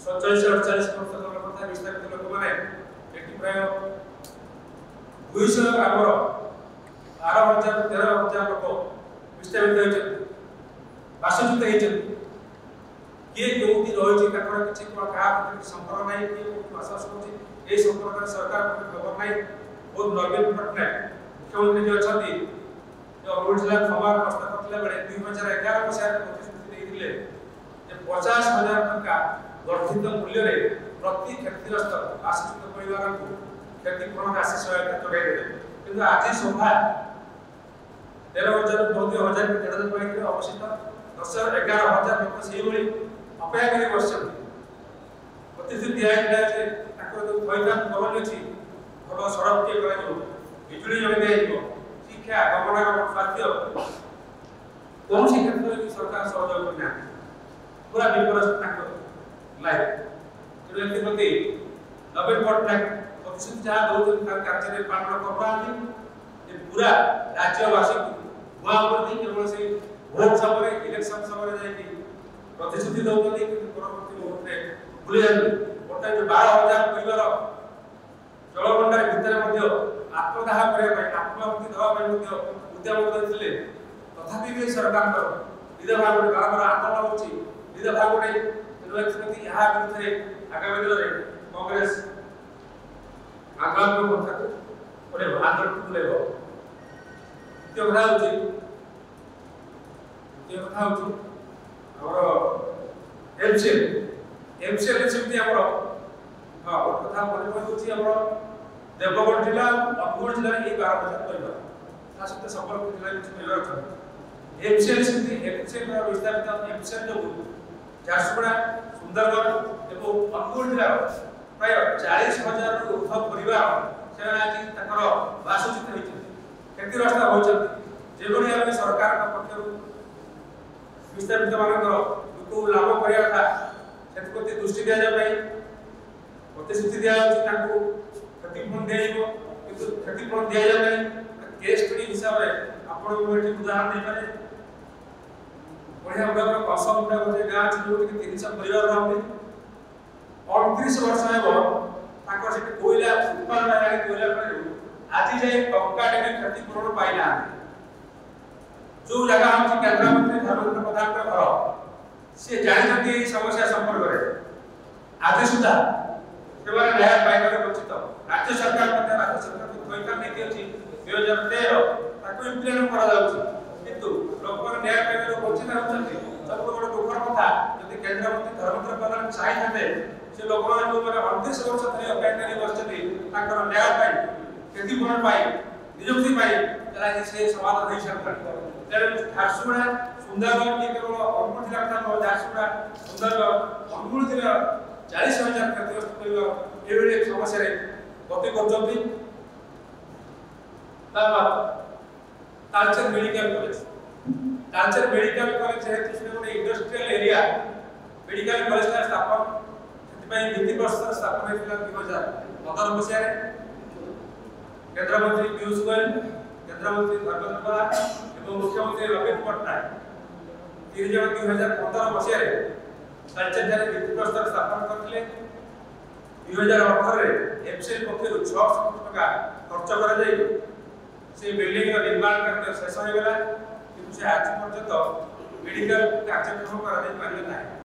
47-48 वर्ष तक कथा विस्थापित लोक माने एटी प्राय 200 ग्रामर 12,000-13,000 लोक विस्थापित होइछन बासच्युत होइछन किए कोठी रहिछि ताकर किछि का संपर्क नाही कि भाषा सुछि ए संपर्क सरकार खबर नाही बहुत नवीन पटनायक मुख्यमंत्री जो अछथि जो अरुण जिला खबर प्रस्ताव करथिले बेले 2011 मसिया प्रतिश्रुति देइथिले जे 50,000 टका वर्धित मूल्य रे प्रति क्षतिग्रस्त बासच्युत परिवार को क्षतिपूरण राशि सहायता जोगाई देले किंतु आज सभा 13,000 14,000 के पाई अवशिष्ट 10,000-11,000 लोक सेही भली अपेक्षा करी बसछन प्रतिश्रुति दिया जे ताको जो थैथान गमन अछि भलो सड़क के करा जो बिजुली जमे देइबो शिक्षा गमनागमन स्वास्थ्य कौन सी क्षेत्र में सरकार सहयोग करना पूरा विपरीत ताको लाइफ जो एक प्रति नवीन पटनायक प्रतिश्रुति जहाँ दौर कार्य में पालन करवानी ये पूरा राज्यवासी को वहाँ पर केवल से भोट समय इलेक्शन समय जाएगी प्रतिश्रुति दौरान कि परवर्ती मुहूर्त में भूली जाते गोटे जो 12,000 परिवार जलभंडार भितर आत्मदाह करने आत्माहुति देवा उद्यम करते तथापि भी सरकार निज भाग बारंबार आंदोलन होची निज भाग गोटे यहाँ विरुद्ध आगामी दिन में कांग्रेस आंदोलन गोटे आंदोलन बुलेब द्वितीय कथा हूँ एमसीएल सेमती हमर हां कथा मन होची हमर देवगढ़ जिला अनुगुण जिला ए 12,000 परिवार ता सहित संबलपुर जिला में परिवार अछन एमसीएल सेमती एमसीएल विस्तारित एमसीएल जो झारसुगुड़ा सुंदरगढ़ एवं अनुगुण जिला प्राय 40,000 रु ऊर्ध्व परिवार से आज तकर बासचित होइछन क्षतिग्रस्त होइछन जेबोनी हम सरकार का पक्षरु विस्थापित मानकर को लाभ करिया था सेत प्रति दृष्टि दिया जाय नाही प्रतिश्रुति दिया अछि ताको क्षतिपूरण दिया जाइबो किंतु क्षतिपूरण दिया जाय नाही केस स्टडी हिसाब रे आपण एठी उदाहरण दे पारे बढ़िया उदाहरण कसम उठा जे गाँ अछि जो कि 300 परिवार रहते 29 वर्ष हेबो ताको सेठी कोइला उत्पादन लागि कोइला पर आज जाय टंका टे क्षतिपूरण पाइला जो जगह हम केंद्र मंत्री धर्मेंद्र प्रधान का घर से जानते समस्या संपर्क में आज सुधा केवल न्याय पाइबार वंचित राज्य सरकार राज्य सरकार को थैथान नीति अछि 2013 ताको इम्प्लीमेंट करा जाउछि किंतु लोक न्याय पाइबार वंचित होछन्ति सबको बड़ दुखर कथा यदि केंद्र मंत्री धर्मेंद्र प्रधान चाहिए से लोक जो 29 वर्ष धरि अपेक्षा करी बसछन्ति ताकर न्याय पाइ क्षतिपूरण पाइ नियुक्ति पाइ तला से समाधान नहीं सरकार झारसुगुड़ा सुंदरगढ़ ये केवल अनुगुण जिला का झारसुगुड़ा सुंदरगढ़ अनुगुण जिला 40,000 क्षतिग्रस्त परिवार एवं एक समस्या गति करछन्ति तालचेर मेडिकल कॉलेज जेहेतु से गोटे इंडस्ट्रियल एरिया मेडिकल कॉलेज का स्थापन सेतिपई भित्ति प्रस्तर स्थापन होइतिला 2015 मसिया रे केंद्र मंत्री पीयूष गोयल केंद्र मंत्री धर्मेंद्र प्रधान एवं मुख्यमंत्री नवीन पटनायक 2015 मसिया रे तालचेर भित्ति प्रस्तर स्थापन करथिले 2018 रे एमसीएल पक्षरु 600 कोटी टका खर्च करा जाई से बिल्डिंग का निर्माण कार्य शेष हो गला किंतु से आज पर्यंत मेडिकल कार्यक्रम करा जाई पारिले नाही